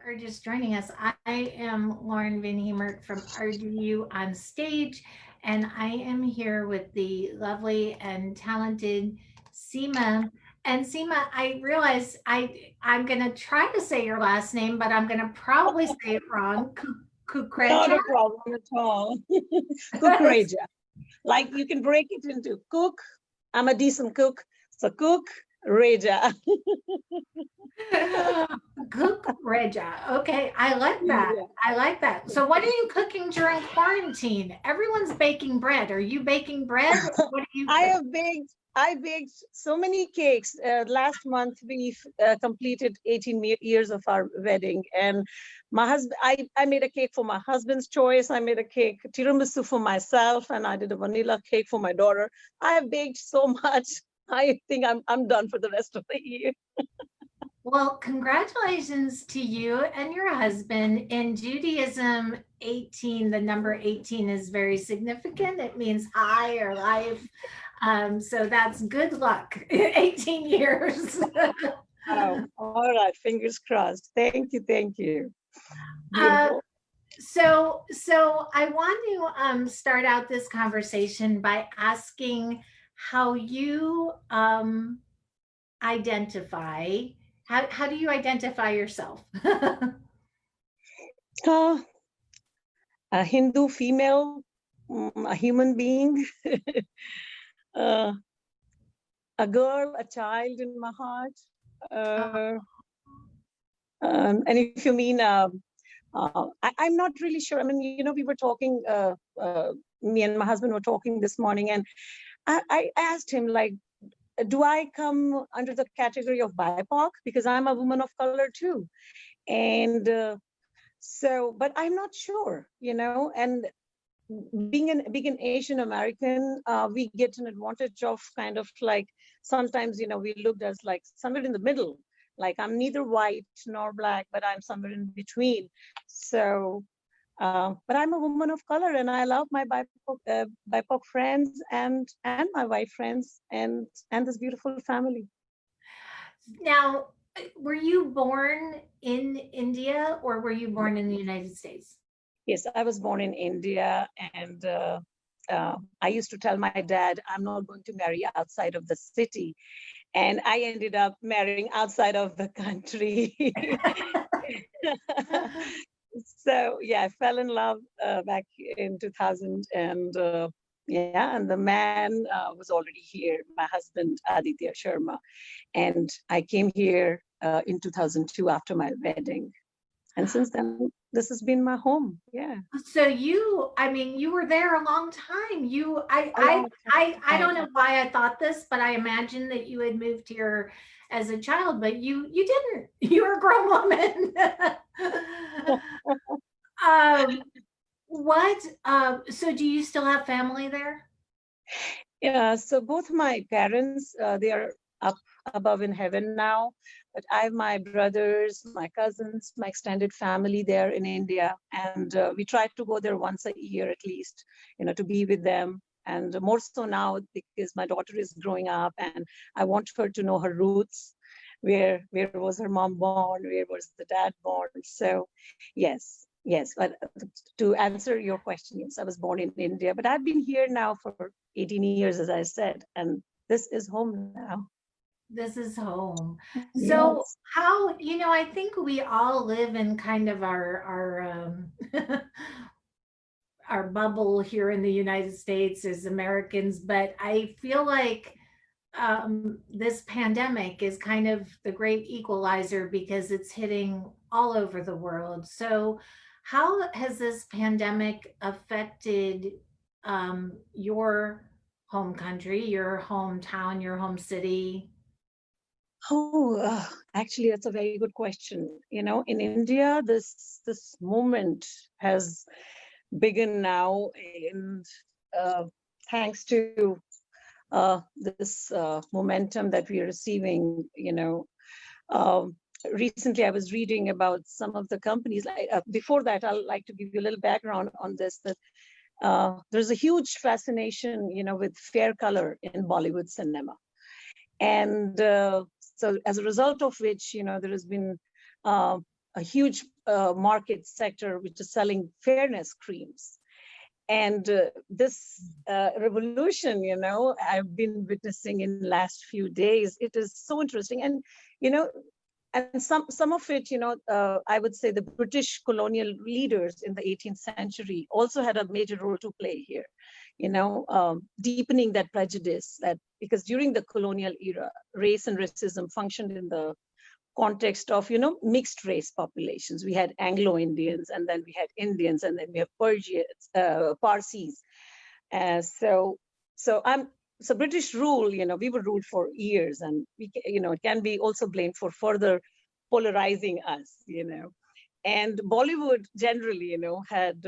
are just joining us, I am Lauren Van Hemert from RDU on Stage, and I am here with the lovely and talented Seema. And Seema, I realize I'm going to try to say your last name, but I'm going to probably say it wrong. Not Kukreja? a problem at all. Kukreja. Like you can break it into cook. I'm a decent cook. So cook, Reja. Kukreja. Okay, I like that. Yeah. I like that. So, what are you cooking during quarantine? Everyone's baking bread. Are you baking bread? What are you I cooking? have baked. I baked so many cakes. Last month we completed 18 years of our wedding, and my husband. I made a cake for my husband's choice. I made a cake tiramisu for myself, and I did a vanilla cake for my daughter. I have baked so much. I think I'm done for the rest of the year. Well, congratulations to you and your husband. In Judaism, 18, the number 18 is very significant. It means high or life. So that's good luck. 18 years. Oh, all right. Fingers crossed. Thank you. Thank you. uh, Beautiful. so I want to start out this conversation by asking how you identify. How do you identify yourself? Uh, a Hindu female, a human being, uh, a girl, a child in my heart. Uh, and if you mean, I'm not really sure. I mean, we were talking, me and my husband were talking this morning, and I asked him, like, do I come under the category of BIPOC? Because I'm a woman of color too. And but I'm not sure, and being an Asian American, we get an advantage of kind of like sometimes, we looked as like somewhere in the middle. Like I'm neither white nor black, but I'm somewhere in between. So, but I'm a woman of color, and I love my BIPOC friends and my white friends and this beautiful family. Now, were you born in India or were you born in the United States? Yes, I was born in India, and I used to tell my dad, I'm not going to marry outside of the city. And I ended up marrying outside of the country. So, yeah, I fell in love back in 2000. And yeah, and the man was already here, my husband, Aditya Sharma. And I came here in 2002 after my wedding. And since then, this has been my home. Yeah. So I mean, you were there a long time. A long I don't time. know why I thought this, but I imagined that you had moved here as a child, but you didn't. You were a grown woman. um, so do you still have family there? Yeah, so both my parents, they are up above in heaven now, but I have my brothers, my cousins, my extended family there in India, and we try to go there once a year at least, to be with them. And more so now because my daughter is growing up, and I want her to know her roots. Where was her mom born? Where was the dad born? So, yes. But to answer your question, yes, I was born in India, but I've been here now for 18 years, as I said, and this is home now. This is home. So Yes. I think we all live in kind of our bubble here in the United States as Americans, but I feel like this pandemic is kind of the great equalizer because it's hitting all over the world. So, how has this pandemic affected your home country, your hometown, your home city? Oh, actually, that's a very good question. In India, this movement has begun now, and uh, thanks to this momentum that we are receiving, um, recently I was reading about some of the companies. Before that, I'd like to give you a little background on this. That there's a huge fascination, with fair color in Bollywood cinema, and so as a result of which, there has been a huge market sector which is selling fairness creams. And this revolution, I've been witnessing in the last few days. It is so interesting. And, and some of it, I would say the British colonial leaders in the 18th century also had a major role to play here, deepening that prejudice, that because during the colonial era, race and racism functioned in the context of, mixed race populations. We had Anglo-Indians, and then we had Indians, and then we have Parsis. So British rule, we were ruled for years, and it can be also blamed for further polarizing us, And Bollywood generally, had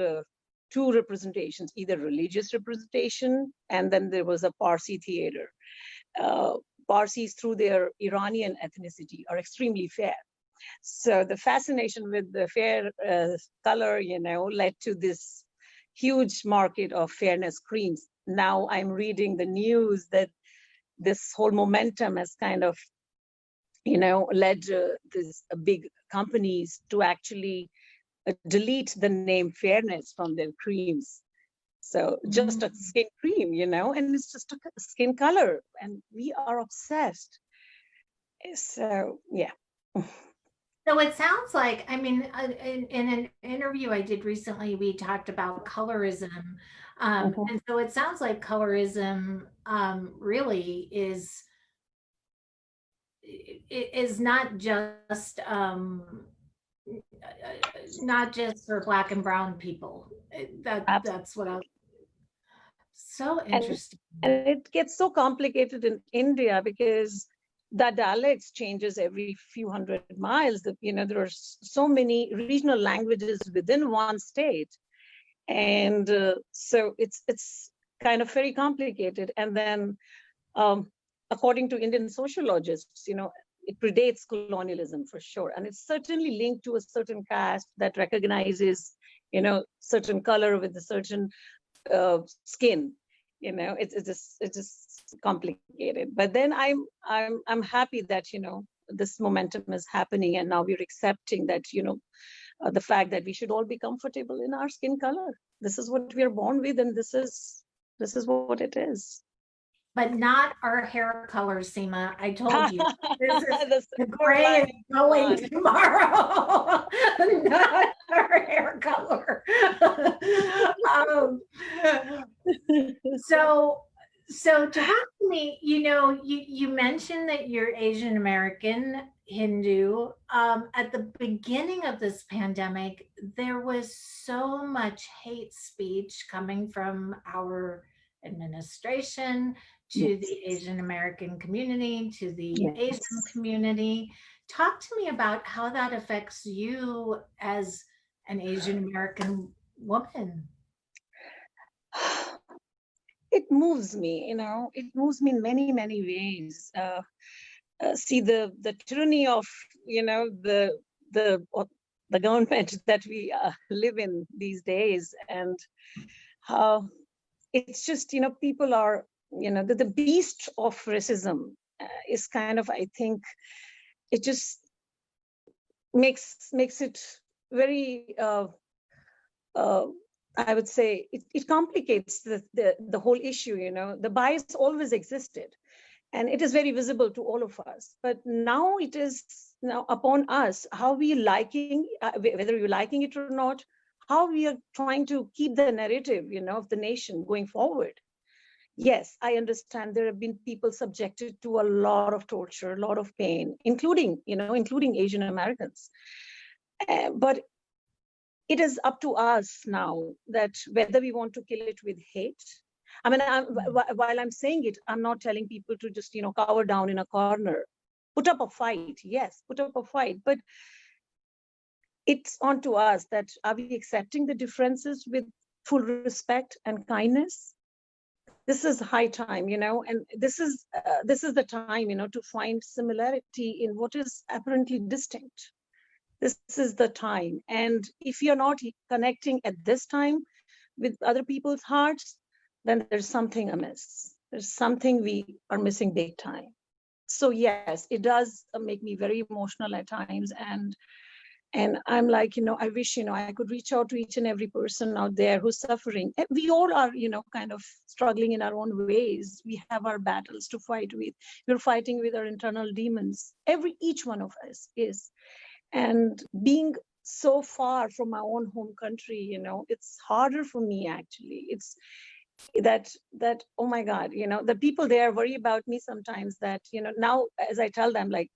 two representations, either religious representation, and then there was a Parsi theater. Parsis, through their Iranian ethnicity, are extremely fair. So the fascination with the fair color, led to this huge market of fairness creams. Now I'm reading the news that this whole momentum has kind of, led these big companies to actually delete the name fairness from their creams. So just a skin cream, and it's just a skin color, and we are obsessed. So, yeah. So it sounds like, I mean, in an interview I did recently, we talked about colorism. And so it sounds like colorism really is not just for Black and brown people. That's what I. So interesting. And it gets so complicated in India because the dialects changes every few hundred miles. There are so many regional languages within one state, and so it's kind of very complicated. And then, according to Indian sociologists, it predates colonialism for sure, and it's certainly linked to a certain caste that recognizes, certain color with a certain skin. It's just complicated. But then I'm happy that this momentum is happening, and now we're accepting that the fact that we should all be comfortable in our skin color. This is what we are born with, and this is what it is. But not our hair color, Seema. I told you, this is the gray is going tomorrow. Not our hair color. So talk to me. You mentioned that you're Asian American Hindu. At the beginning of this pandemic, there was so much hate speech coming from our administration to the Asian American community, to the Asian community. Talk to me about how that affects you as an Asian American woman. It moves me, it moves me in many, many ways. See the tyranny of, the government that we live in these days, and how it's just, people are, the beast of racism is kind of, I think, it just makes it very, I would say, it complicates the whole issue. The bias always existed, and it is very visible to all of us. But now it is now upon us how we liking, whether you're liking it or not, how we are trying to keep the narrative, of the nation going forward. Yes, I understand there have been people subjected to a lot of torture, a lot of pain, including Asian Americans. But it is up to us now that whether we want to kill it with hate. I mean, while I'm saying it, I'm not telling people to just, cower down in a corner. Put up a fight. Yes, put up a fight. But it's on to us that are we accepting the differences with full respect and kindness? This is high time, and this is the time, to find similarity in what is apparently distinct. This is the time. And if you're not connecting at this time with other people's hearts, then there's something amiss. There's something we are missing big time. So yes, it does make me very emotional at times. And I'm like, I wish, I could reach out to each and every person out there who's suffering. We all are, kind of struggling in our own ways. We have our battles to fight with. We're fighting with our internal demons. Each one of us is. And being so far from my own home country, it's harder for me, actually. It's that, oh my God, the people there worry about me sometimes, that, now as I tell them, like,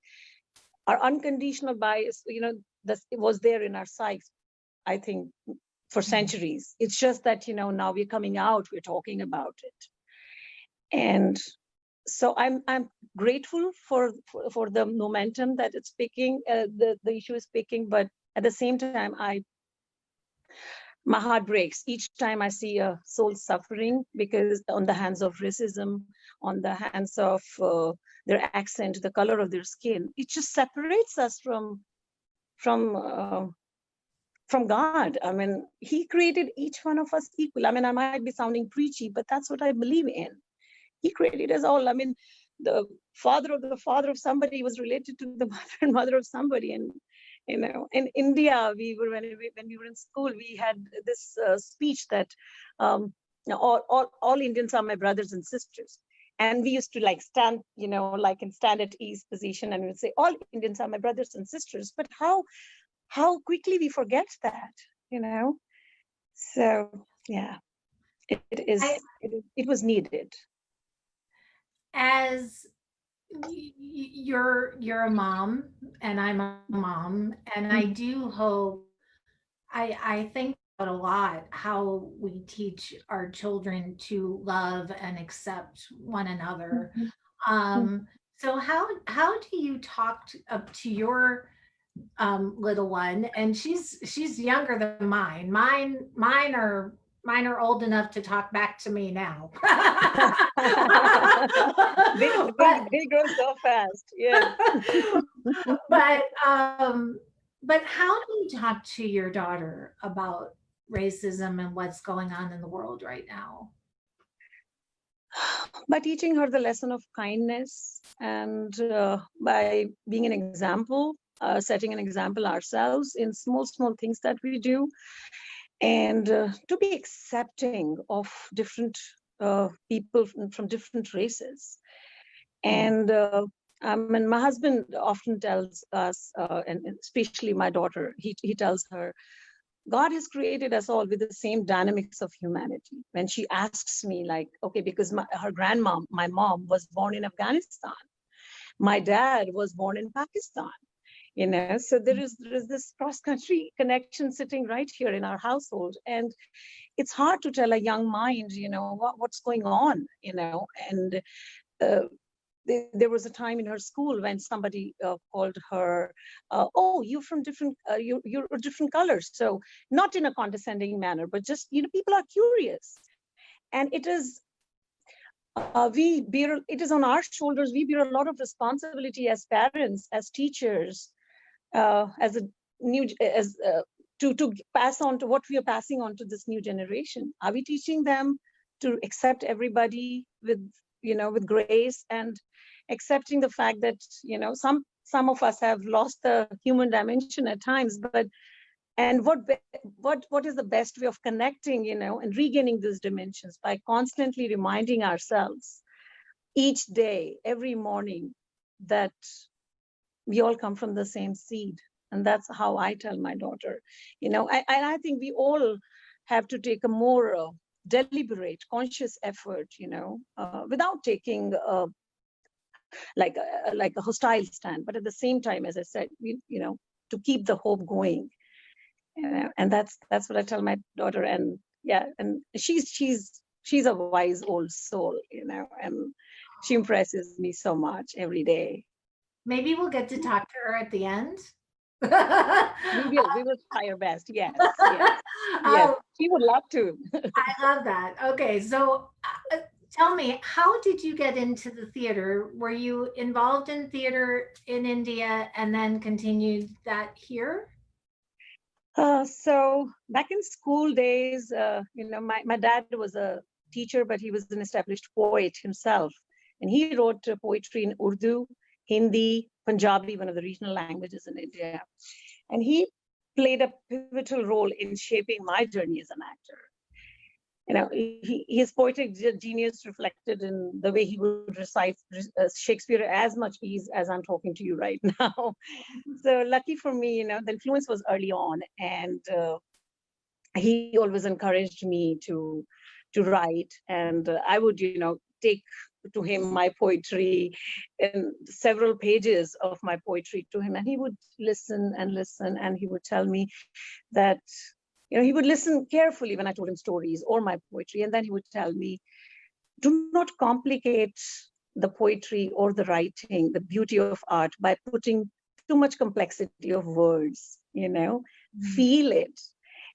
our unconditional bias, that it was there in our psyche, I think, for centuries. It's just that, now we're coming out, we're talking about it. And so I'm grateful for the momentum that it's picking, the issue is picking, but at the same time, my heart breaks each time I see a soul suffering, because on the hands of racism, on the hands of their accent, the color of their skin, it just separates us from God. I mean, He created each one of us equal. I mean, I might be sounding preachy, but that's what I believe in. He created us all. I mean, the father of somebody was related to the mother and mother of somebody. And in India, when we were in school, we had this speech that all Indians are my brothers and sisters. And we used to like stand, like in stand at ease position, and we would say, all Indians are my brothers and sisters. But how quickly we forget that, So yeah, it was needed. As you're a mom and I'm a mom, and I do hope, I think about a lot how we teach our children to love and accept one another. So how do you talk to your little one? And she's younger than mine. Mine are old enough to talk back to me now. They grow so fast. Yeah. but but how do you talk to your daughter about racism and what's going on in the world right now? By teaching her the lesson of kindness, and by being an example, setting an example ourselves in small things that we do, and to be accepting of different people from different races. And and my husband often tells us, and especially my daughter, he tells her, God has created us all with the same dynamics of humanity. When she asks me, like, okay, because her grandmom, my mom, was born in Afghanistan, my dad was born in Pakistan, so there is this cross-country connection sitting right here in our household, and it's hard to tell a young mind, what's going on, and there was a time in her school when somebody called her, oh, you're from different, you're different colors. So not in a condescending manner, but just, people are curious. And it is, it is on our shoulders. We bear a lot of responsibility as parents, as teachers, to pass on to what we are passing on to this new generation. Are we teaching them to accept everybody with grace, and accepting the fact that some of us have lost the human dimension at times, and what is the best way of connecting, and regaining these dimensions, by constantly reminding ourselves each day, every morning, that we all come from the same seed. And that's how I tell my daughter, I think we all have to take a more deliberate, conscious effort, without taking like a hostile stand, but at the same time, as I said, to keep the hope going. And that's what I tell my daughter. And yeah, and she's a wise old soul, and she impresses me so much every day. Maybe we'll get to talk to her at the end. We will try our best. Yes. Yes. She would love to. I love that. Okay, so tell me, how did you get into the theater? Were you involved in theater in India and then continued that here? So back in school days, my dad was a teacher, but he was an established poet himself. And he wrote poetry in Urdu, Hindi, Punjabi, one of the regional languages in India. And he played a pivotal role in shaping my journey as an actor. His poetic genius reflected in the way he would recite Shakespeare as much ease as I'm talking to you right now. So lucky for me, the influence was early on, and he always encouraged me to write, and I would, take to him my poetry and several pages of my poetry to him, and he would listen and listen, and he would tell me that, he would listen carefully when I told him stories or my poetry, and then he would tell me, do not complicate the poetry or the writing, the beauty of art, by putting too much complexity of words, feel it.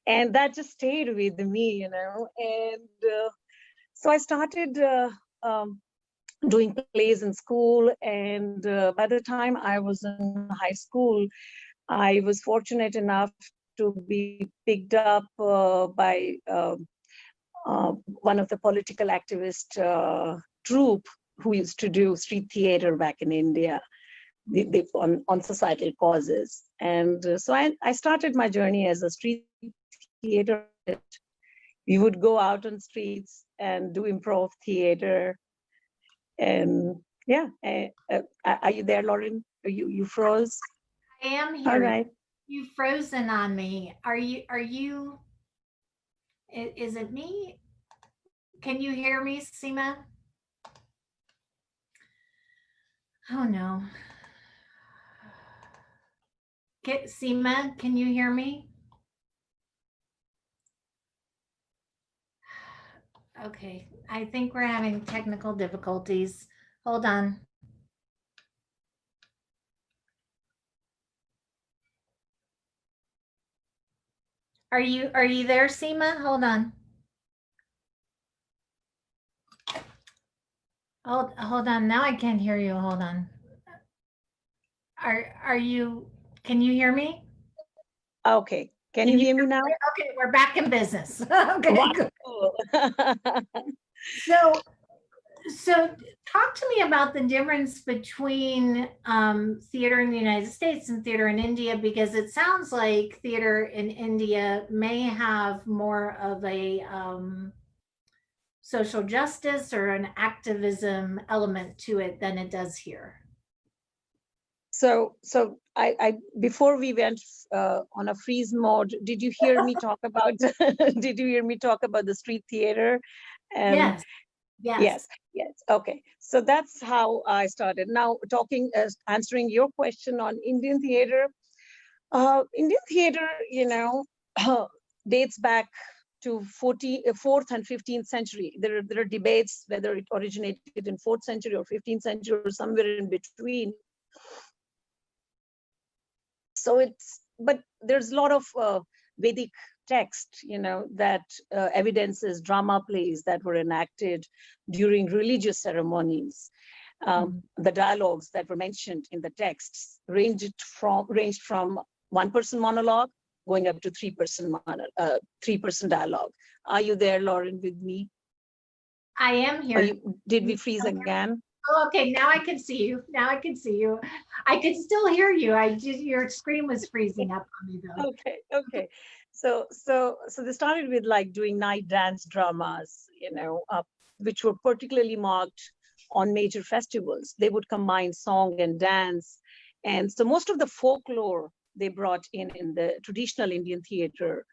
And that just stayed with me, and so I started doing plays in school, and by the time I was in high school, I was fortunate enough to be picked up by one of the political activist troupe who used to do street theater back in India on societal causes. And so I started my journey as a street theater. We would go out on streets and do improv theater. And yeah, are you there, Lauren? You froze? I am here. All right. You've frozen on me. Are you, is it me? Can you hear me, Seema? Oh no. Seema, can you hear me? Okay, I think we're having technical difficulties. Hold on. Are you there, Seema? Hold on. Hold on. Now I can't hear you. Hold on. Are you, can you hear me? Okay. Can you hear me now? Okay, we're back in business. Okay, good. So talk to me about the difference between theater in the United States and theater in India, because it sounds like theater in India may have more of a social justice or an activism element to it than it does here. So I before we went on a freeze mode, did you hear me talk about did you hear me talk about the street theater? Yes. Yes. Okay. So that's how I started. Now, answering your question on Indian theater. Indian theater, dates back to 4th and 15th century. There are debates whether it originated in 4th century or 15th century or somewhere in between. So but there's a lot of Vedic text, that evidences drama plays that were enacted during religious ceremonies. The dialogues that were mentioned in the texts ranged from one-person monologue going up to three-person dialogue. Are you there, Lauren, with me? I am here. Did we freeze again? Oh, okay, now I can see you. Now I can see you. I can still hear you. Your screen was freezing up on me though. Okay. So they started with like doing night dance dramas, which were particularly marked on major festivals. They would combine song and dance. And so most of the folklore they brought in the traditional Indian theater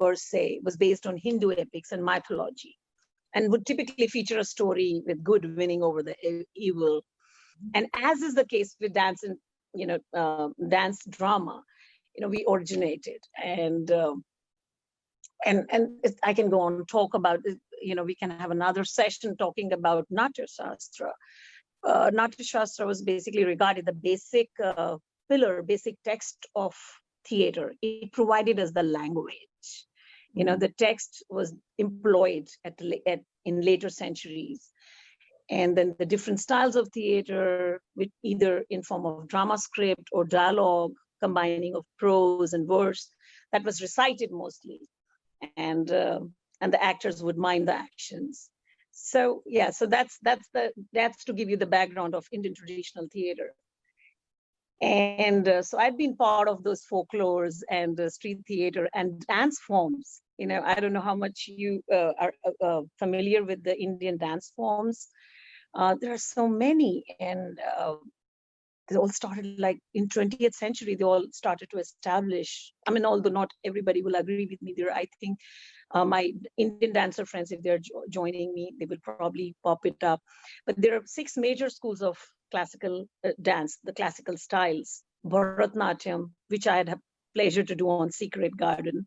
per se was based on Hindu epics and mythology, and would typically feature a story with good winning over the evil. And as is the case with dance and dance drama, we originated, and I can go on and talk about it. We can have another session talking about Natya Shastra. Natya Shastra was basically regarded the basic basic text of theater. It provided us the language. The text was employed in later centuries. And then the different styles of theater, with either in form of drama script or dialogue, combining of prose and verse, that was recited mostly. And the actors would mime the actions. So yeah, so that's to give you the background of Indian traditional theater. And so I'd been part of those folklores and street theater and dance forms. I don't know how much you are familiar with the Indian dance forms. There are so many, and they all started like in 20th century. They all started to establish. I mean, although not everybody will agree with me there, I think my Indian dancer friends, if they're joining me, they will probably pop it up. But there are 6 major schools of classical dance, the classical styles: Bharatnatyam, which I had a pleasure to do on Secret Garden,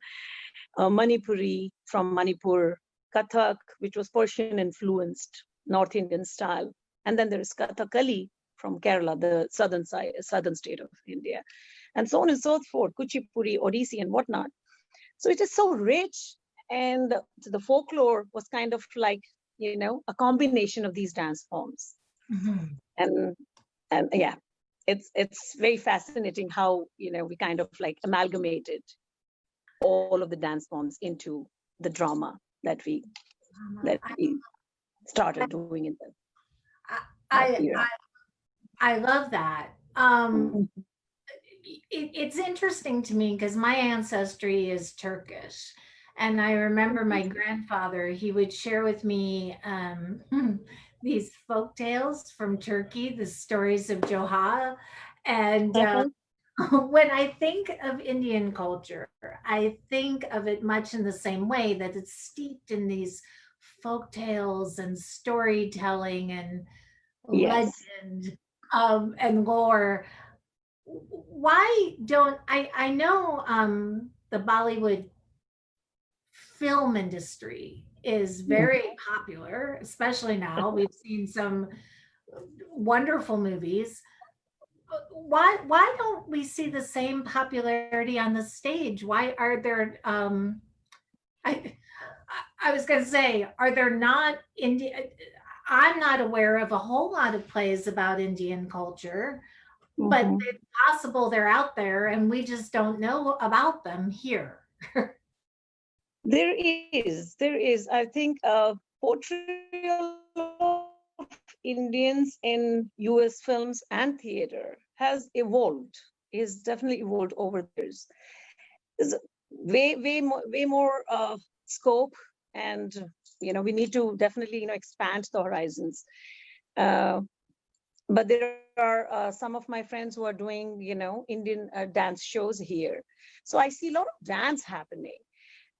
Manipuri from Manipur, Kathak, which was Persian influenced North Indian style, and then there is Kathakali from Kerala, the southern state of India, and so on and so forth, Kuchipuri, Odissi, and whatnot. So it is so rich, and the folklore was kind of like, a combination of these dance forms. Mm-hmm. And yeah, it's very fascinating how, we kind of like amalgamated all of the dance forms into the drama that we started doing in that era. I love that. It's interesting to me because my ancestry is Turkish. And I remember my grandfather, he would share with me these folk tales from Turkey, the stories of Joha. And when I think of Indian culture, I think of it much in the same way, that it's steeped in these folk tales and storytelling and Yes. legend and lore. Why don't I know the Bollywood film industry is very popular, especially now. We've seen some wonderful movies. Why don't we see the same popularity on the stage? Why are there I I was going to say, are there not Indian? I'm not aware of a whole lot of plays about Indian culture, but it's possible they're out there and we just don't know about them here. There is. I think portrayal of Indians in US films and theater has evolved, is definitely evolved over the years. There's way more scope, and we need to definitely expand the horizons. But there are some of my friends who are doing Indian dance shows here, so I see a lot of dance happening.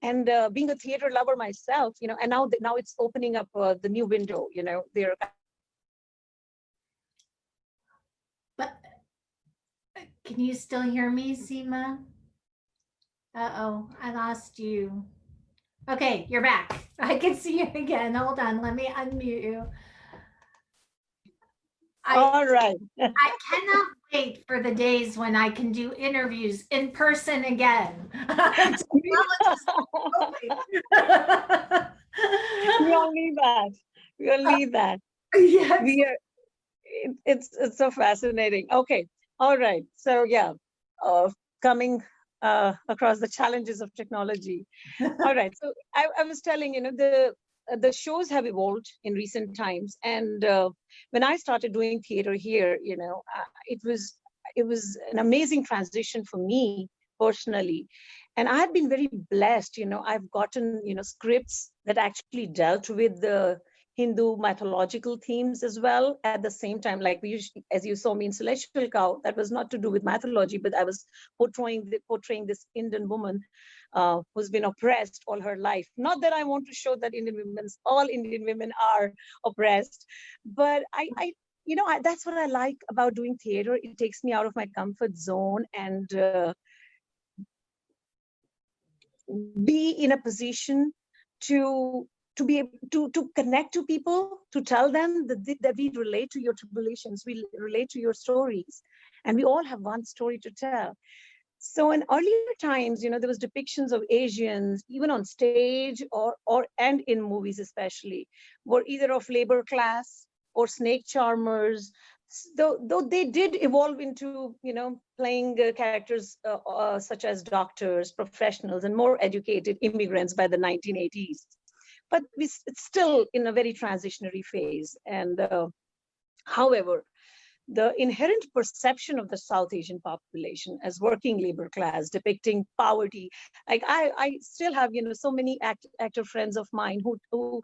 And being a theater lover myself, and now it's opening up the new window. There. But can you still hear me, Seema? Uh-oh, I lost you. Okay, you're back. I can see you again. Hold on, let me unmute you. All right. I cannot wait for the days when I can do interviews in person again. We all need that. We all need that. Yes. It's so fascinating. Okay. All right. So yeah, coming across the challenges of technology. All right. So I was telling, the shows have evolved in recent times, and when I started doing theater here, it was an amazing transition for me personally, and I had been very blessed. I've gotten scripts that actually dealt with the Hindu mythological themes as well. At the same time, like as you saw me in Celestial Cow, that was not to do with mythology, but I was portraying this Indian woman who's been oppressed all her life. Not that I want to show that all Indian women are oppressed, but that's what I like about doing theater. It takes me out of my comfort zone and be in a position to be able to connect to people, to tell them that we relate to your tribulations, we relate to your stories, and we all have one story to tell. So in earlier times, there was depictions of Asians, even on stage and in movies especially, were either of labor class or snake charmers. Though they did evolve into, playing characters such as doctors, professionals, and more educated immigrants by the 1980s. But it's still in a very transitionary phase. And however, the inherent perception of the South Asian population as working labor class, depicting poverty. Like I still have, so many actor friends of mine who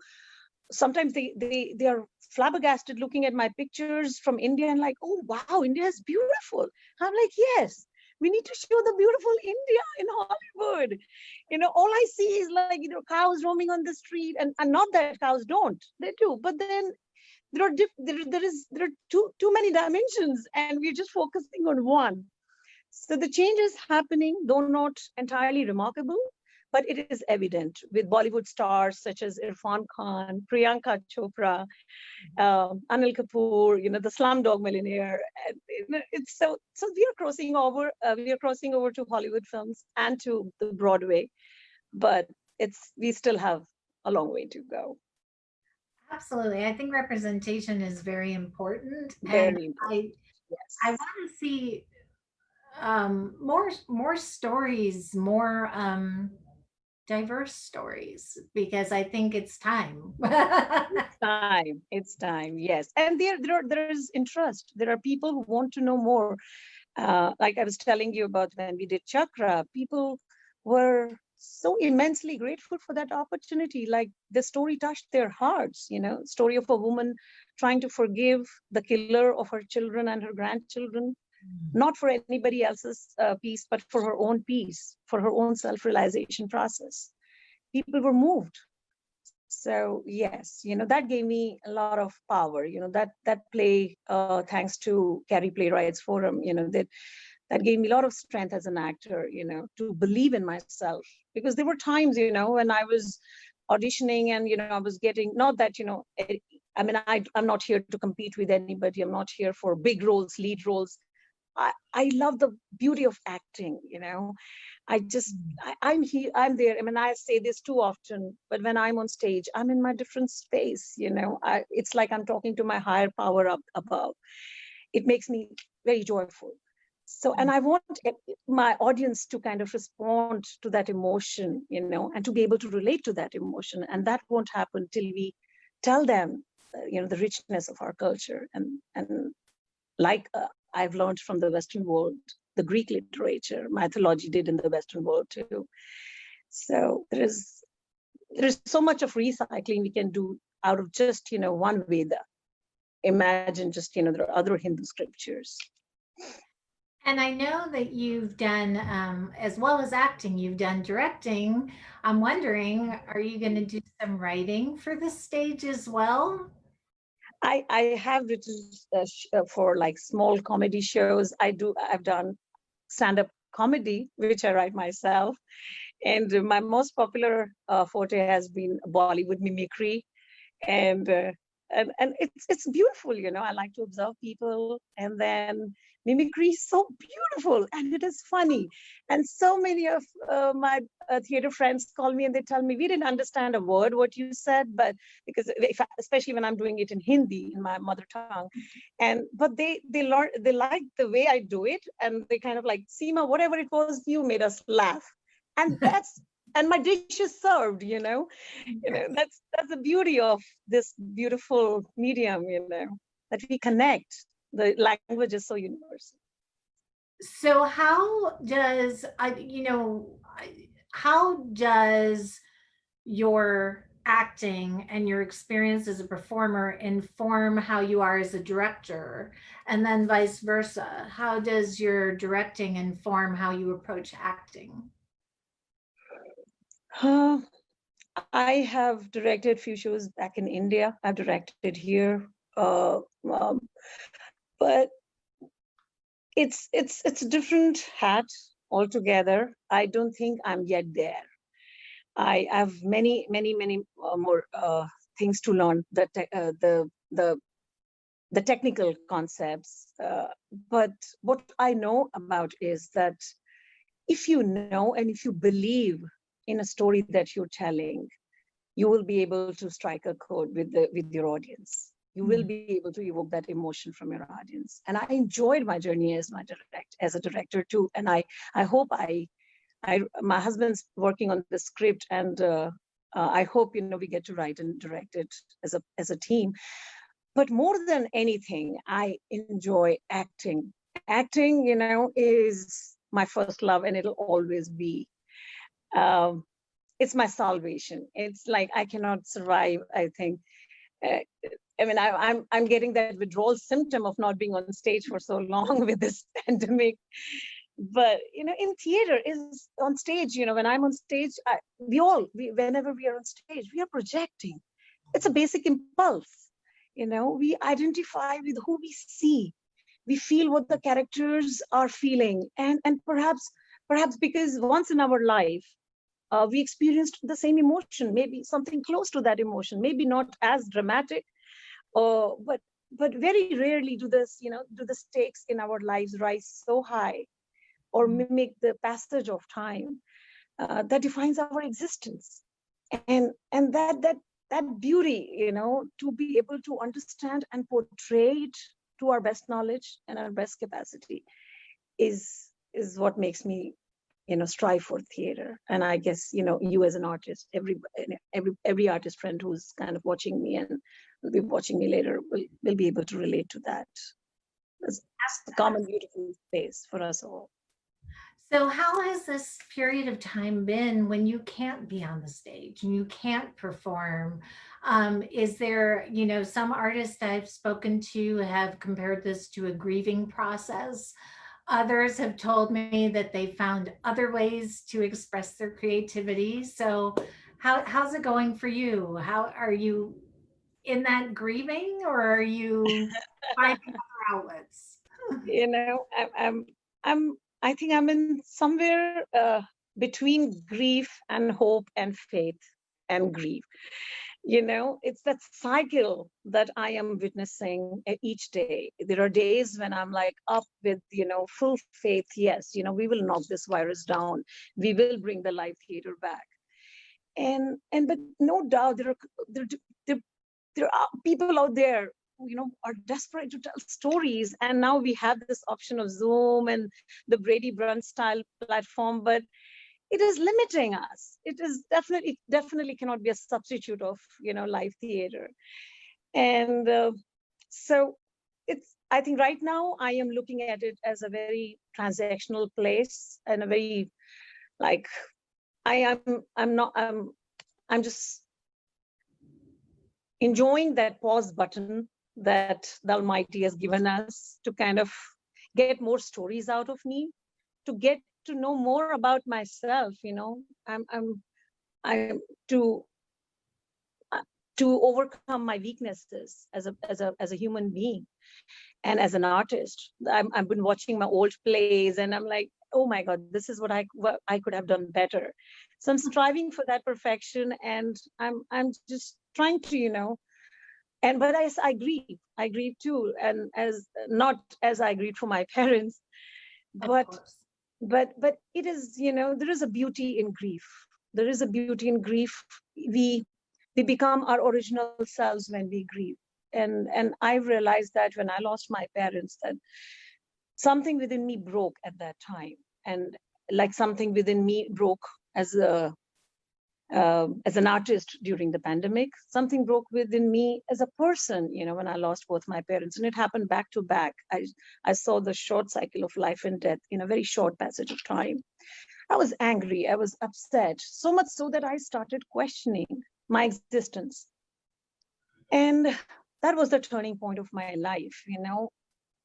sometimes they are flabbergasted looking at my pictures from India and like, oh wow, India is beautiful. I'm like, yes, we need to show the beautiful India in Hollywood. All I see is like, cows roaming on the street, and not that cows don't, they do, but then there are too many dimensions, and we're just focusing on one. So the change is happening, though not entirely remarkable, but it is evident with Bollywood stars such as Irfan Khan, Priyanka Chopra, Anil Kapoor, the Slumdog Millionaire. And, it's so we are crossing over. We are crossing over to Hollywood films and to the Broadway, but we still have a long way to go. Absolutely. I think representation is very important. And Very important. I Yes. want to see more stories, more diverse stories, because I think it's time. It's time, yes. And there is interest. There are people who want to know more. Like I was telling you about when we did Chakra, people were so immensely grateful for that opportunity. Like the story touched their hearts, story of a woman trying to forgive the killer of her children and her grandchildren, not for anybody else's peace, but for her own peace, for her own self-realization process. People were moved. So yes, that gave me a lot of power. That play, thanks to Cary Playwrights Forum, that gave me a lot of strength as an actor, to believe in myself. Because there were times, when I was auditioning and, I was getting, not that, I mean, I'm not here to compete with anybody. I'm not here for big roles, lead roles. I love the beauty of acting, I'm here, I'm there. I mean, I say this too often, but when I'm on stage, I'm in my different space, it's like I'm talking to my higher power up above. It makes me very joyful. So, and I want my audience to kind of respond to that emotion, and to be able to relate to that emotion. And that won't happen till we tell them, the richness of our culture. And like I've learned from the Western world, the Greek literature, mythology did in the Western world too. So there's so much of recycling we can do out of just, one Veda. Imagine just, there are other Hindu scriptures. And I know that you've done, as well as acting, you've done directing. I'm wondering, are you going to do some writing for the stage as well? I have written for like small comedy shows. I've done stand-up comedy, which I write myself. And my most popular forte has been Bollywood mimicry. And it's beautiful, I like to observe people, and then mimicry is so beautiful and it is funny. And so many of my theater friends call me and they tell me, we didn't understand a word what you said, but because especially when I'm doing it in Hindi, in my mother tongue, but they like the way I do it, and they kind of like, Seema, whatever it was, you made us laugh. And and my dish is served, that's the beauty of this beautiful medium, that we connect. The language is so universal. So how does your acting and your experience as a performer inform how you are as a director, and then vice versa? How does your directing inform how you approach acting? I have directed a few shows back in India. I've directed here, but it's a different hat altogether. I don't think I'm yet there. I have many more things to learn. The technical concepts, but what I know about is that if you know and if you believe in a story that you're telling, you will be able to strike a chord with your audience. You will be able to evoke that emotion from your audience. And I enjoyed my journey as a director too. And I hope my husband's working on the script, and I hope we get to write and direct it as a team. But more than anything, I enjoy acting. Acting, is my first love, and it'll always be. Um, it's my salvation. It's like I cannot survive, I think. Uh, I mean, I'm getting that withdrawal symptom of not being on stage for so long with this pandemic. But in theater, is on stage. When I'm on stage, whenever we are on stage, we are projecting. It's a basic impulse. We identify with who we see. We feel what the characters are feeling, and perhaps because once in our life we experienced the same emotion, maybe something close to that emotion, maybe not as dramatic, but very rarely do the stakes in our lives rise so high or mimic the passage of time that defines our existence. And that beauty, to be able to understand and portray it to our best knowledge and our best capacity is what makes me strive for theater. And I guess you as an artist, every artist friend who's kind of watching me and will be watching me later will be able to relate to that. That's a common beautiful space for us all. So how has this period of time been when you can't be on the stage and you can't perform? Is there, some artists I've spoken to have compared this to a grieving process. Others have told me that they found other ways to express their creativity. So how's it going for you? How are you in that grieving, or are you finding other outlets? I think I'm in somewhere between grief and hope and faith and grief. It's that cycle that I am witnessing each day. There are days when I'm like up with, full faith. Yes, we will knock this virus down. We will bring the live theater back. But no doubt there are people out there are desperate to tell stories, and now we have this option of Zoom and the Brady Brunch style platform, but it is limiting us. It is definitely cannot be a substitute of live theater. And so I think right now I am looking at it as a very transactional place, and a very like I'm just enjoying that pause button that the Almighty has given us to kind of get more stories out of me, to get to know more about myself. I'm to overcome my weaknesses as a human being and as an artist. I've been watching my old plays, and I'm like, oh my God, this is what I could have done better. So I'm striving for that perfection, and I'm just trying to but I grieve too, and as not as I grieve for my parents, but it is there is a beauty in grief. There is a beauty in grief. We become our original selves when we grieve, and I realized that when I lost my parents, that something within me broke at that time, and like something within me broke as an artist during the pandemic. Something broke within me as a person, when I lost both my parents, and it happened back to back. I saw the short cycle of life and death in a very short passage of time. I was angry, I was upset, so much so that I started questioning my existence. And that was the turning point of my life,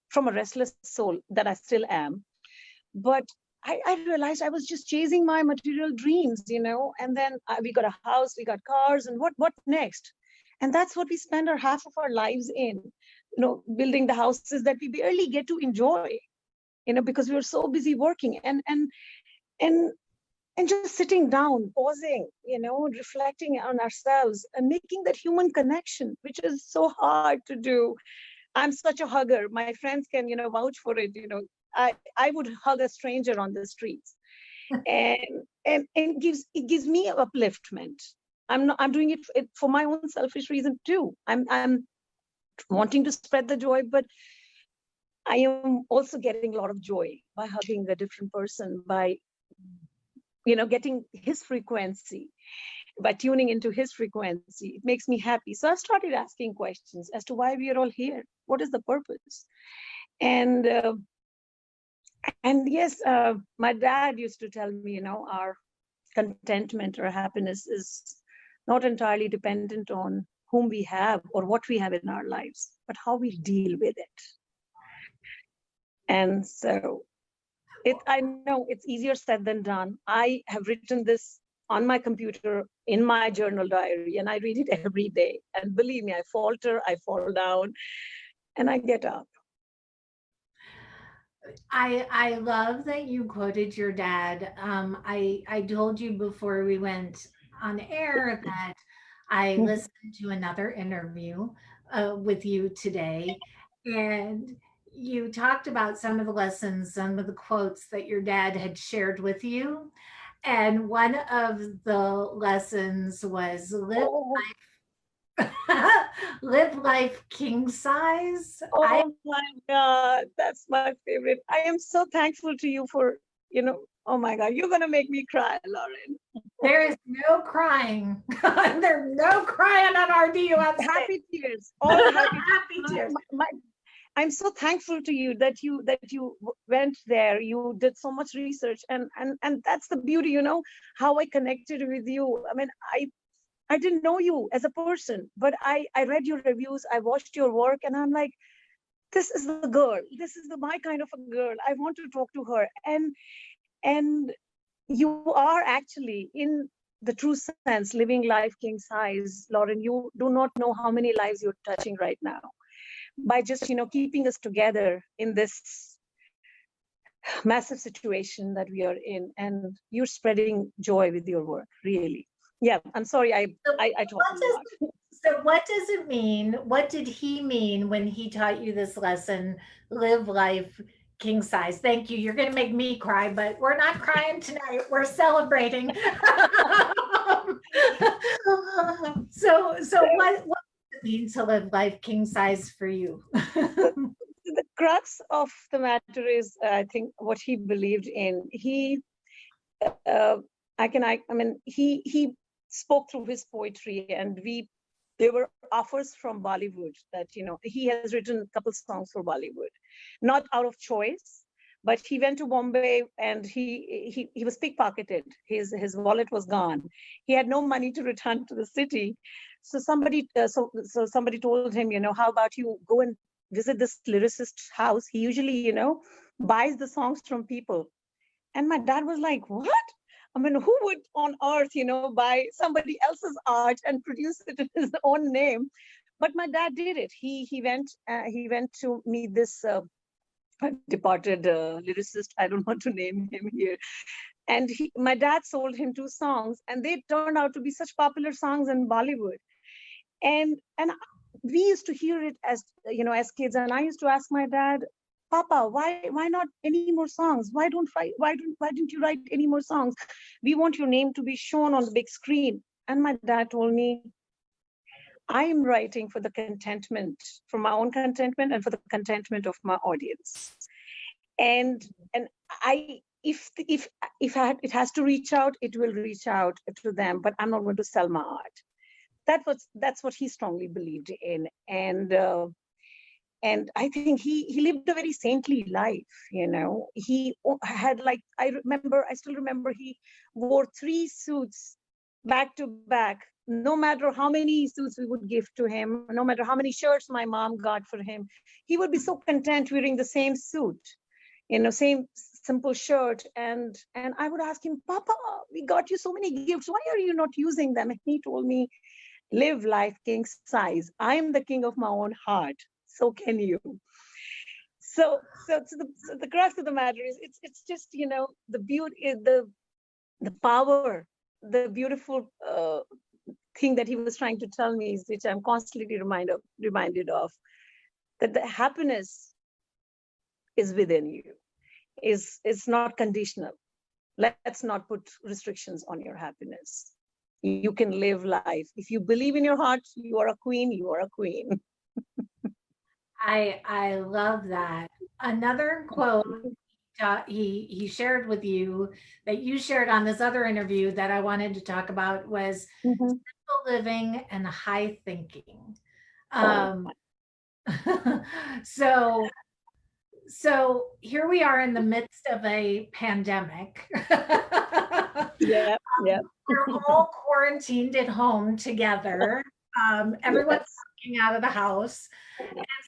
from a restless soul that I still am. But I realized I was just chasing my material dreams, and then we got a house, we got cars, and what next? And that's what we spend half of our lives in, building the houses that we barely get to enjoy, because we were so busy working and just sitting down, pausing, reflecting on ourselves and making that human connection, which is so hard to do. I'm such a hugger. My friends can, vouch for it. I would hug a stranger on the streets, and it gives me upliftment. I'm doing it for my own selfish reason too. I'm wanting to spread the joy, but I am also getting a lot of joy by hugging a different person, by getting his frequency. by tuning into his frequency. It makes me happy. So I started asking questions as to why we are all here. What is the purpose? And yes, my dad used to tell me, our contentment or happiness is not entirely dependent on whom we have or what we have in our lives, but how we deal with it. And so I know it's easier said than done. I have written this on my computer in my journal diary, and I read it every day. And believe me, I falter, I fall down, and I get up. I love that you quoted your dad. I told you before we went on air that I listened to another interview with you today, and you talked about some of the lessons, some of the quotes that your dad had shared with you. And one of the lessons was Oh, live life king size. oh my God, that's my favorite. I am so thankful to you for, oh my God, you're going to make me cry, Lauren. There is no crying. There's no crying on RDUF. Happy tears, all happy Happy tears. I'm so thankful to you that you went there. You did so much research, and that's the beauty, how I connected with you. I mean, I didn't know you as a person, but I read your reviews, I watched your work, and I'm like, this is the girl. This is my kind of a girl. I want to talk to her. And you are actually, in the true sense, living life king size, Lauren. You do not know how many lives you're touching right now by just keeping us together in this massive situation that we are in, and you're spreading joy with your work, really. Yeah, I'm sorry, I talk a lot. So what does it mean? What did he mean when he taught you this lesson? Live life king size. Thank you. You're going to make me cry, but we're not crying tonight. We're celebrating. so what does it mean to live life king size for you? The crux of the matter is, I think, what he believed in. He he spoke through his poetry, and there were offers from Bollywood that, he has written a couple songs for Bollywood, not out of choice, but he went to Bombay and he was pickpocketed. His wallet was gone. He had no money to return to the city. So somebody told him, how about you go and visit this lyricist's house? He usually, buys the songs from people. And my dad was like, what? I mean, who would on earth, buy somebody else's art and produce it in his own name? But my dad did it. He went to meet this departed lyricist. I don't want to name him here. And my dad sold him 2 songs, and they turned out to be such popular songs in Bollywood. And we used to hear it as kids, and I used to ask my dad, Papa, why not any more songs? Why didn't you write any more songs? We want your name to be shown on the big screen. And my dad told me, I am writing for the contentment, for my own contentment and for the contentment of my audience. And if it has to reach out, it will reach out to them, but I'm not going to sell my art. That's what he strongly believed in. And I think he lived a very saintly life. He had, like, I still remember, he wore 3 suits back to back. No matter how many suits we would give to him, no matter how many shirts my mom got for him, he would be so content wearing the same suit, same simple shirt. And I would ask him, Papa, we got you so many gifts. Why are you not using them? And he told me, live life king size. I am the king of my own heart. So can you. So the crux of the matter is, it's just, the beauty, the power, the beautiful thing that he was trying to tell me, is, which I'm constantly reminded of, that the happiness is within you. It's not conditional. Let's not put restrictions on your happiness. You can live life. If you believe in your heart, you are a queen, you are a queen. I love that. Another quote he he shared with you that you shared on this other interview that I wanted to talk about was Mhm. simple living and high thinking. Oh, Um, so here we are in the midst of a pandemic. yeah, yeah. We're all quarantined at home together. Everyone's Yes. working out of the house.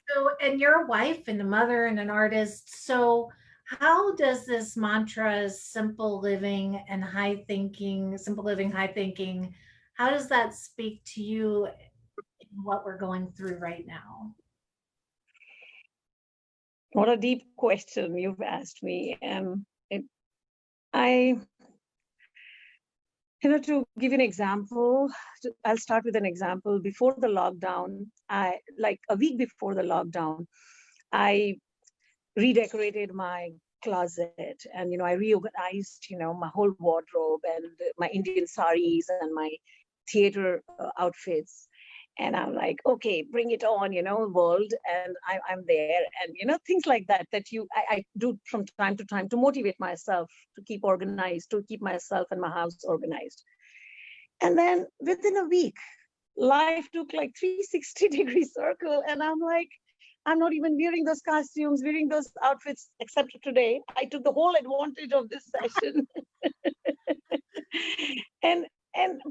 So, and you're a wife and a mother and an artist. So, how does this mantra, simple living and high thinking, simple living, high thinking, how does that speak to you in what we're going through right now? What a deep question you've asked me. I, to give you an example, I'll start with an example. Before the lockdown, like a week before the lockdown, I redecorated my closet, and I reorganized my whole wardrobe and my Indian saris and my theater outfits. And I'm like, okay, bring it on, world. And I'm there. And things like that I do from time to time to motivate myself to keep organized, to keep myself and my house organized. And then within a week, life took like 360-degree circle, and I'm like, I'm not even wearing those costumes, wearing those outfits, except today. I took the whole advantage of this session. and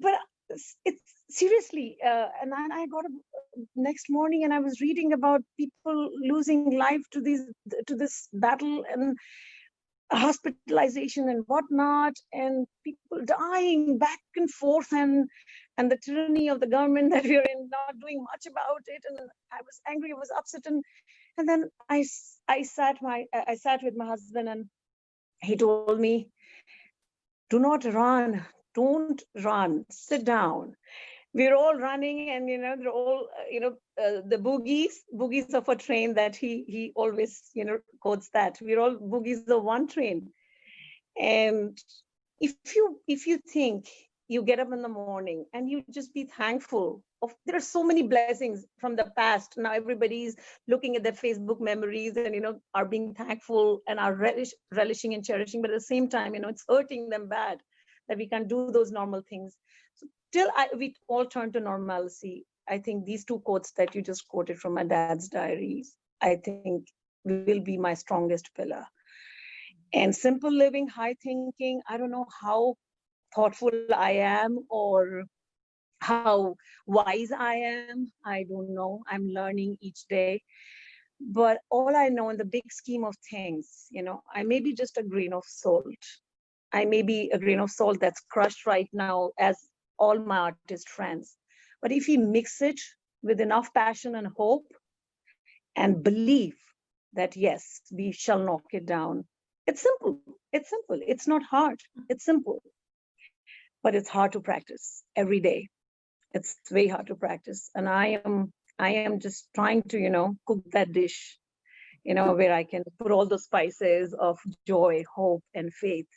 but it's seriously, and I got next morning, and I was reading about people losing life to this battle, and hospitalization and whatnot, and people dying back and forth, and the tyranny of the government that we're in, not doing much about it. And I was angry, I was upset, and then I sat with my husband, and he told me, do not run, don't run, sit down. We're all running, and they're all the boogies of a train that he always quotes, that we're all boogies of one train. And if you think, you get up in the morning and you just be thankful of, there are so many blessings from the past. Now everybody's looking at their Facebook memories and are being thankful and are relishing and cherishing, but at the same time it's hurting them bad that we can't do those normal things. So till we all turn to normalcy, I think these two quotes that you just quoted from my dad's diaries, I think will be my strongest pillar. And simple living, high thinking, I don't know how thoughtful I am or how wise I am. I don't know. I'm learning each day. But all I know, in the big scheme of things, I may be just a grain of salt. I may be a grain of salt that's crushed right now, as all my artist friends. But if we mix it with enough passion and hope and believe that, yes, we shall knock it down. It's simple. It's simple. It's not hard. It's simple. But it's hard to practice every day. It's way hard to practice. And I am just trying to, cook that dish, where I can put all the spices of joy, hope, and faith.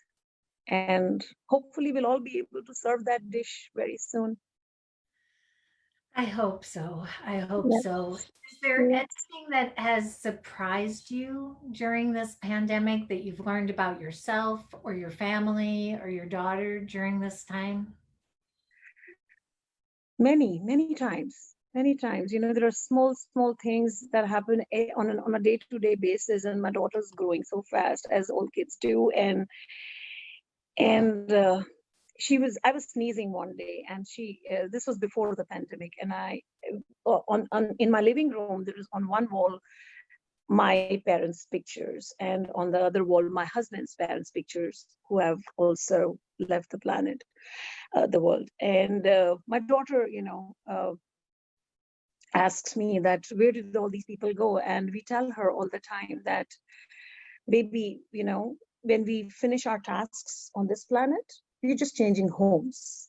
And hopefully we'll all be able to serve that dish very soon. I hope so. I hope Yes. so. Is there Yes. anything that has surprised you during this pandemic that you've learned about yourself or your family or your daughter during this time? Many times. Many times. There are small things that happen on a day-to-day basis, and my daughter's growing so fast, as all kids do. And I was sneezing one day, and this was before the pandemic, and on in my living room, there is on one wall my parents' pictures, and on the other wall my husband's parents' pictures, who have also left the planet, the world. And my daughter, asks me that, where did all these people go? And we tell her all the time that, baby, when we finish our tasks on this planet, we're just changing homes.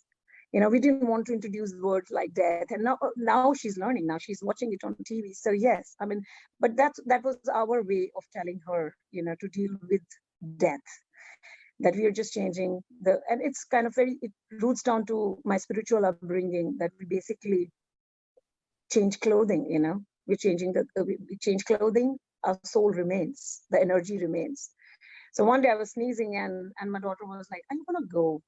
We didn't want to introduce words like death, and now she's learning. Now she's watching it on TV. So yes, I mean, but that was our way of telling her, to deal with death. That we are just changing and it's kind of it roots down to my spiritual upbringing, that we basically change clothing. We're changing we change clothing, our soul remains, the energy remains. So one day I was sneezing, and my daughter was like, "Are you gonna go?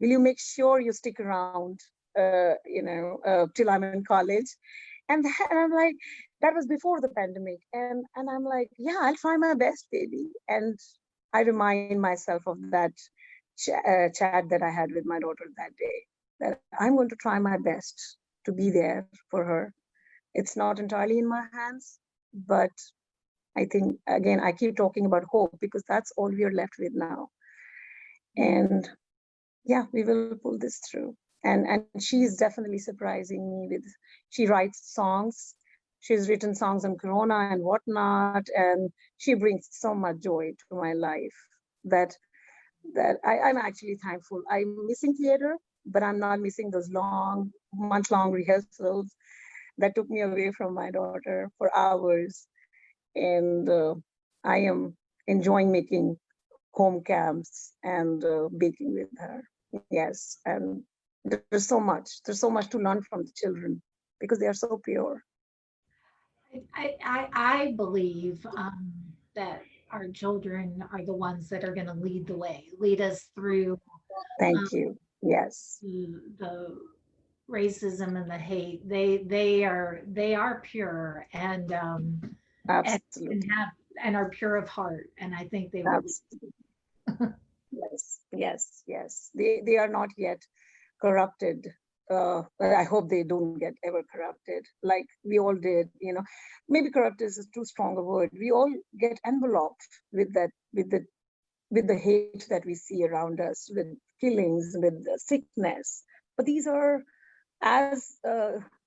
Will you make sure you stick around, till I'm in college?" And I'm like, that was before the pandemic, and I'm like, yeah, I'll try my best, baby. And I remind myself of that chat that I had with my daughter that day, that I'm going to try my best to be there for her. It's not entirely in my hands, but I think, again, I keep talking about hope because that's all we are left with now. And yeah, we will pull this through. And she's definitely surprising me with, she writes songs. She's written songs on Corona and whatnot, and she brings so much joy to my life that I'm actually thankful. I'm missing theater, but I'm not missing those long, month-long rehearsals that took me away from my daughter for hours. And I am enjoying making home camps and baking with her. Yes, and there's so much to learn from the children because they are so pure. I believe that our children are the ones that are going to lead the way, lead us through Thank you. Yes, the racism and the hate. They are pure and absolutely. have and are pure of heart, and I think they will. Absolutely. Yes, yes, yes. They are not yet corrupted. But I hope they don't get ever corrupted like we all did. Maybe corrupt is too strong a word. We all get enveloped with that, with the hate that we see around us, with killings, with the sickness. But these are as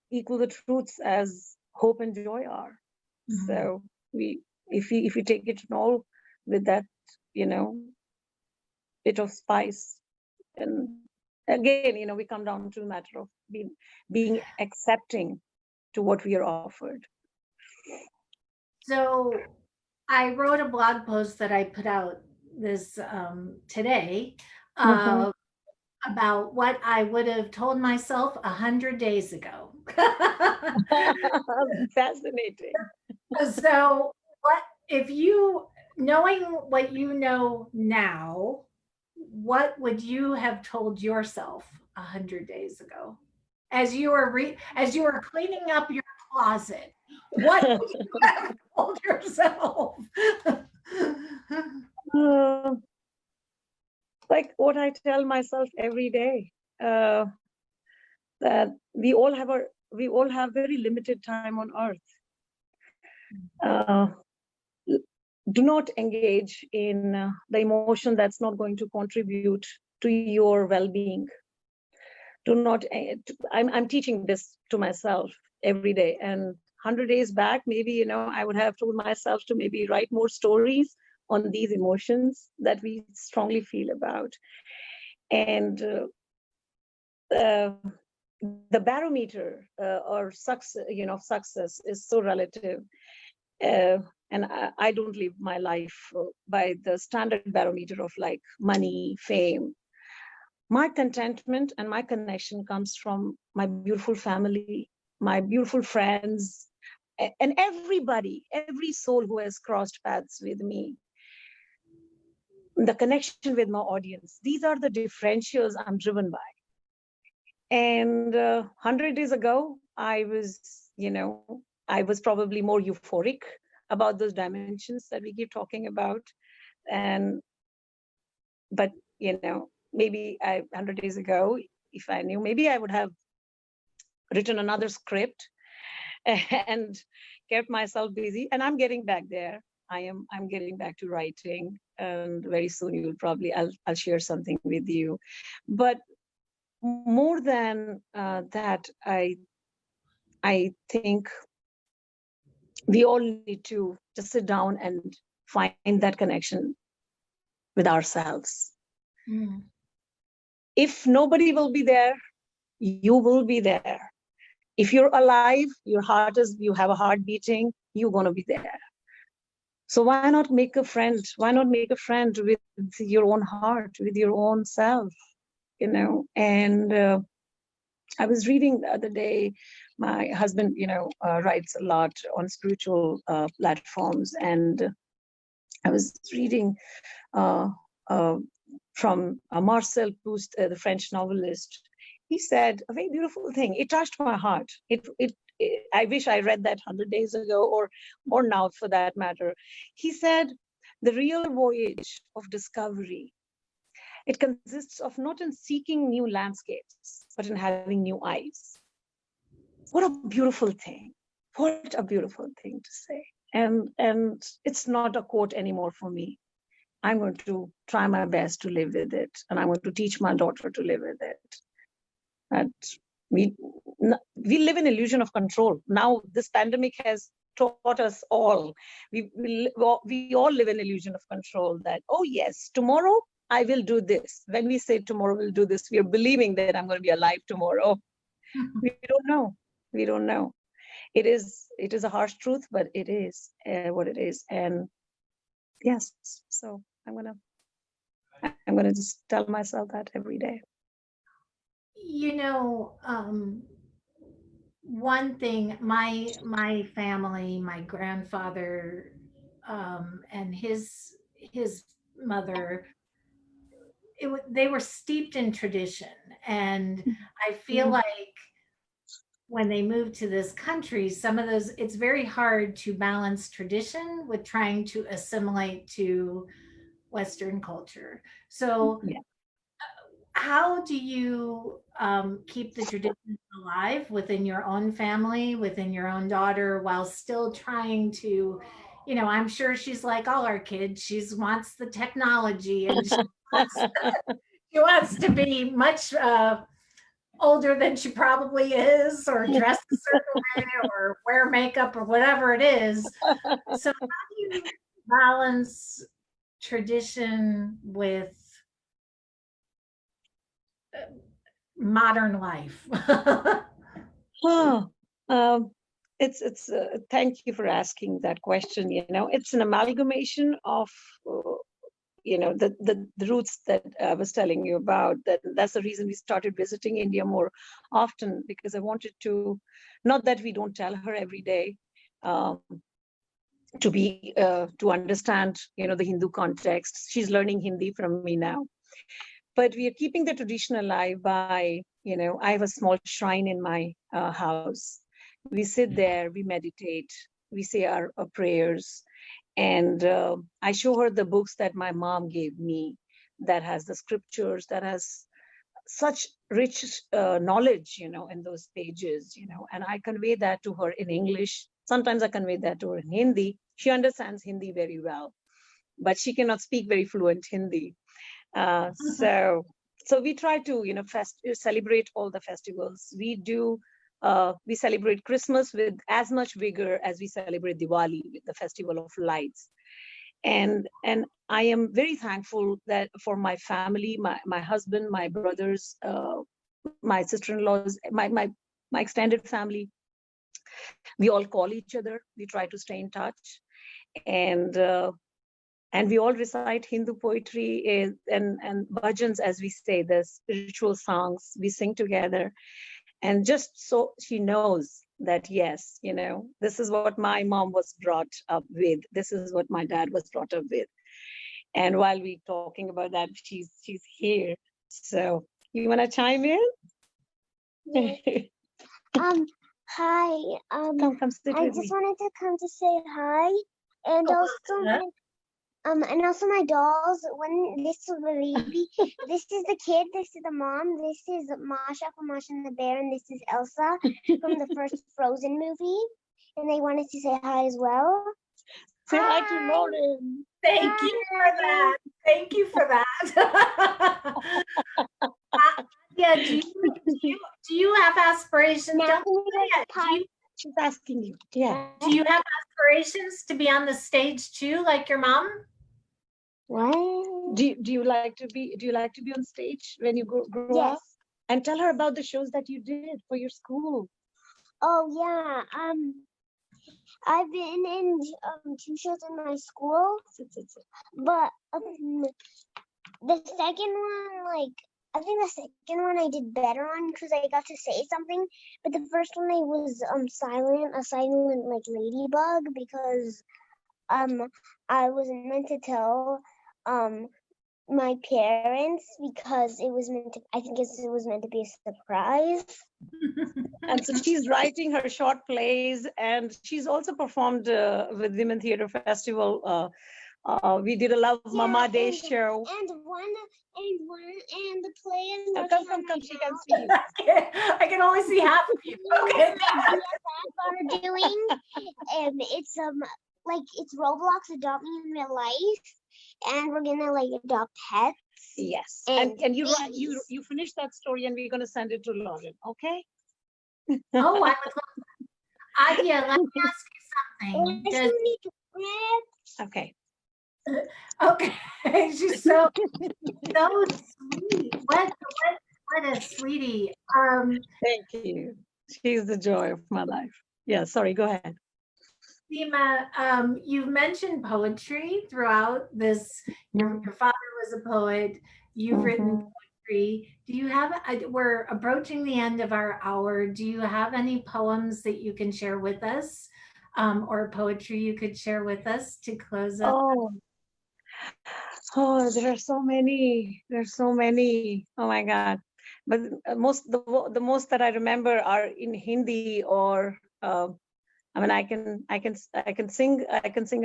equal the truths as hope and joy are. Mhm. So if we take it all with that, you know, bit of spice, and again, we come down to a matter of being accepting to what we are offered. So I wrote a blog post that I put out this today Mhm. uh, about what I would have told myself 100 days ago. Fascinating. So, what if you, knowing what you know now, what would you have told yourself 100 days ago? As you were cleaning up your closet, what would you have told yourself? Uh, like what I tell myself every day, uh, that we all have very limited time on earth. Uh, do not engage in the emotion that's not going to contribute to your well-being. Do not. I'm teaching this to myself every day, and 100 days back, maybe I would have told myself to maybe write more stories on these emotions that we strongly feel about. And uh, the barometer or success is so relative. And I don't live my life by the standard barometer of like money, fame. My contentment and my connection comes from my beautiful family, my beautiful friends, and every soul who has crossed paths with me, the connection with my audience. These are the differentials I'm driven by. And 100 days ago, I was probably more euphoric about those dimensions that we keep talking about. And but maybe 100 days ago, if I knew, maybe I would have written another script and kept myself busy. And I'm getting back there. I'm getting back to writing, and very soon I'll share something with you. But more than that, I think we all need to just sit down and find that connection with ourselves. Mm. If nobody will be there, you will be there. If you're alive, you have a heart beating, you're going to be there. So why not make a friend? Why not make a friend with your own heart, with your own self? And I was reading the other day, my husband, writes a lot on spiritual platforms, and I was reading uh, from Marcel Proust, the French novelist. He said a very beautiful thing. It touched my heart. I wish I read that 100 days ago, or now for that matter. He said, the real voyage of discovery, it consists of not in seeking new landscapes, but in having new eyes. What a beautiful thing. What a beautiful thing to say. And it's not a quote anymore for me. I'm going to try my best to live with it, and I'm going to teach my daughter to live with it. And we live in illusion of control. Now this pandemic has taught us all. We all live in illusion of control that, oh yes, tomorrow I will do this. When we say tomorrow we'll do this, we are believing that I'm going to be alive tomorrow. We don't know. We don't know. It is a harsh truth, but it is what it is. And yes, so I'm gonna just tell myself that every day. You know, one thing, my family, my grandfather, and his mother, they were steeped in tradition, and I feel like when they moved to this country, some of those, it's very hard to balance tradition with trying to assimilate to Western culture. So Yeah. how do you keep the traditions alive within your own family, within your own daughter, while still trying to, I'm sure she's like all our kids. She wants the technology, and she wants to be much older than she probably is, or dress a certain way, or wear makeup, or whatever it is. So, how do you balance tradition with modern life? Oh, it's thank you for asking that question. It's an amalgamation of the roots that I was telling you about. That's the reason we started visiting India more often, because I wanted to, not that we don't tell her every day, um, to understand the Hindu context. She's learning Hindi from me now, but we are keeping the tradition alive by, I have a small shrine in my house. We sit there, we meditate, we say our prayers, and I show her the books that my mom gave me, that has the scriptures, that has such rich knowledge, in those pages, and I convey that to her in English. Sometimes I convey that to her in Hindi. She understands Hindi very well, but she cannot speak very fluent Hindi. So we try to, celebrate all the festivals. We celebrate Christmas with as much vigor as we celebrate Diwali, with the festival of lights. And I am very thankful that for my family, my husband, my brothers, my sister-in-laws, my extended family. We all call each other. We try to stay in touch, and we all recite Hindu poetry and bhajans, as we say, the spiritual songs. We sing together, and just so she knows that, yes, this is what my mom was brought up with. This is what my dad was brought up with. And while we're talking about that, she's here. So you want to chime in? Hi. Come sit I with just me. wanted to come to say hi, and also my dolls. When this is the baby, this is the kid, this is the mom, this is Masha from Masha and the Bear, and this is Elsa from the first Frozen movie. And they wanted to say hi as well. Say hi to Lauren. Thank you for that. Thank you for that. Yeah, do you have aspirations? Now, She's asking you. Yeah. Do you have aspirations to be on the stage too, like your mom? What? Do you like to be on stage when you grow Yes. up? And tell her about the shows that you did for your school. Oh yeah. I've been in 2 shows in my school, but the second one, I think the second one I did better on because I got to say something. But the first one I was silent, a silent ladybug, because I wasn't meant to tell my parents because it was meant to. I think it was meant to be a surprise. And so she's writing her short plays, and she's also performed with Women Theatre Festival. We did a Love Mama Day show. And the play is Come, she can see you. I can only see half of you. Okay. are doing. It's like it's Roblox Adopt Me in Real Life, and we're gonna like adopt pets. Yes, And and you finish that story, and we're gonna send it to Lauren. Okay. Oh, I would love that. Adia, let me ask you something. Okay. Okay, she's so sweet. What a sweetie. Thank you. She's the joy of my life. Yeah, sorry, go ahead. Seema, you've mentioned poetry throughout this. Your father was a poet. You've written poetry. Do you have? We're approaching the end of our hour. Do you have any poems that you can share with us, or poetry you could share with us to close up? Oh, there are so many. There's so many. Oh my God! But the most that I remember are in Hindi, or I mean, I can sing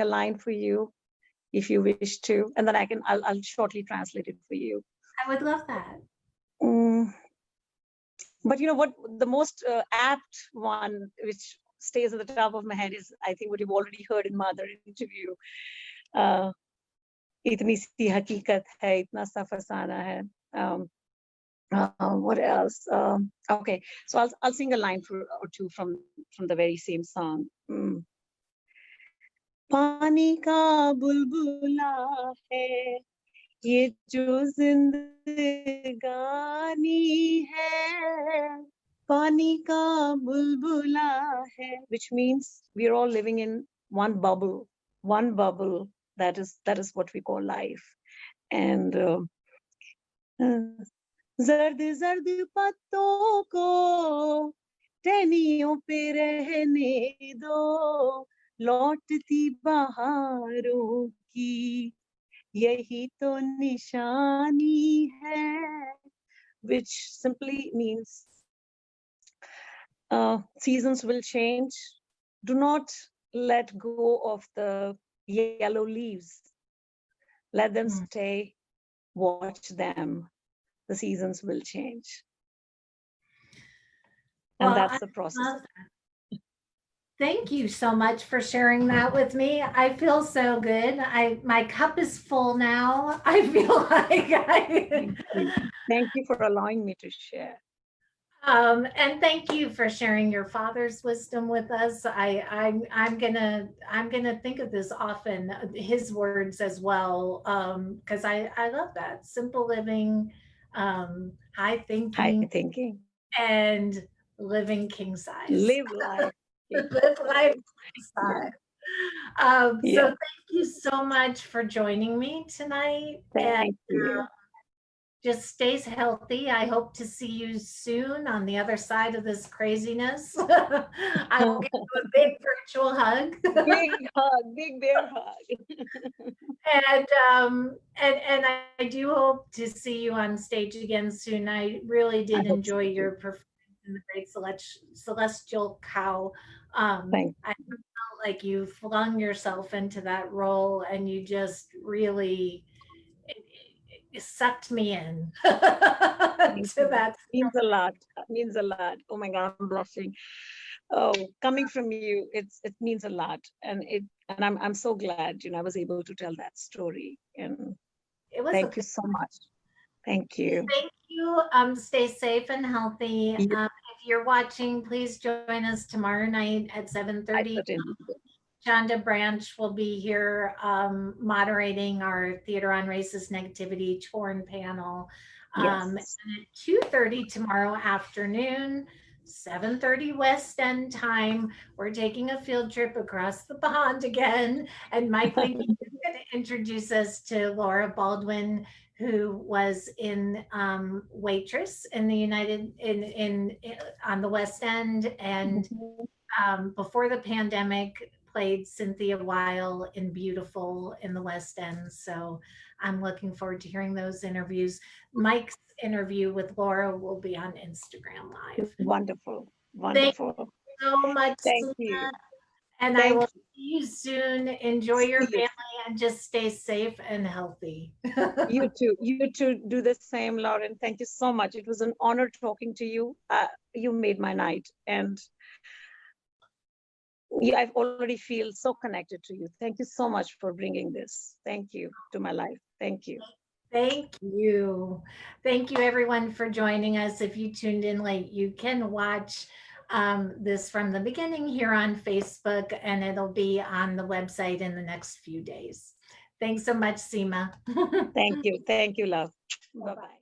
a line for you if you wish to, and then I'll shortly translate it for you. I would love that. But you know what? The most apt one, which stays at the top of my head, is I think what you've already heard in my other interview. इतनी सी हकीकत है, इतना सा फसाना है. What else? Okay, so I'll sing a line or two from the very same song. पानी का बुलबुला है ये जो जिंदगानी है, पानी का बुलबुला है, which means we're all living in one bubble that is what we call life. And जर्द जर्द पत्तों को टहनियों पे रहने दो, लौटती बहारों की यही तो निशानी है, which simply means seasons will change. Do not let go of the yellow leaves. Let them stay. Watch them. The seasons will change. And Well, that's the process. Thank you so much for sharing that with me. I feel so good. My cup is full now. I feel like Thank you for allowing me to share. And thank you for sharing your father's wisdom with us. I'm gonna think of this often, his words as well, because I love that simple living, high thinking, and living king size. Live life. Live life king size. So thank you so much for joining me tonight. Thank you. Just stays healthy. I hope to see you soon on the other side of this craziness. I will give you a big virtual hug. Big hug, big bear hug. And I do hope to see you on stage again soon. I really did enjoy your performance in The Great Celestial Cow. I felt like you flung yourself into that role, and you just really it sucked me in to that. Means a lot. Means a lot. Oh my God, I'm blushing. Oh, coming from you, it means a lot, and I'm so glad I was able to tell that story. And thank you so much. Thank you. Thank you. Stay safe and healthy. If you're watching, please join us tomorrow night at 7:30. Chanda Branch will be here moderating our Theater on Racist Negativity Torn panel. And at 2:30 tomorrow afternoon, 7:30 West End time, we're taking a field trip across the pond again. And Mike Lee is going to introduce us to Laura Baldwin, who was in Waitress in the on the West End, and before the pandemic, played Cynthia Weil in Beautiful in the West End. So I'm looking forward to hearing those interviews. Mike's interview with Laura will be on Instagram Live. Wonderful, Thank wonderful. you so much, Thank Seema, you. and I Thank will see you soon. Enjoy your See you. family and just stay safe and healthy. You too. You too. Do the same, Lauren. Thank you so much. It was an honor talking to you. You made my night, and yeah, I've already feel so connected to you. Thank you so much for bringing this. Thank you to my life. Thank you. Thank you. Thank you, everyone, for joining us. If you tuned in late, you can watch this from the beginning here on Facebook, and it'll be on the website in the next few days. Thanks so much, Seema. Thank you. Thank you, love. Bye-bye.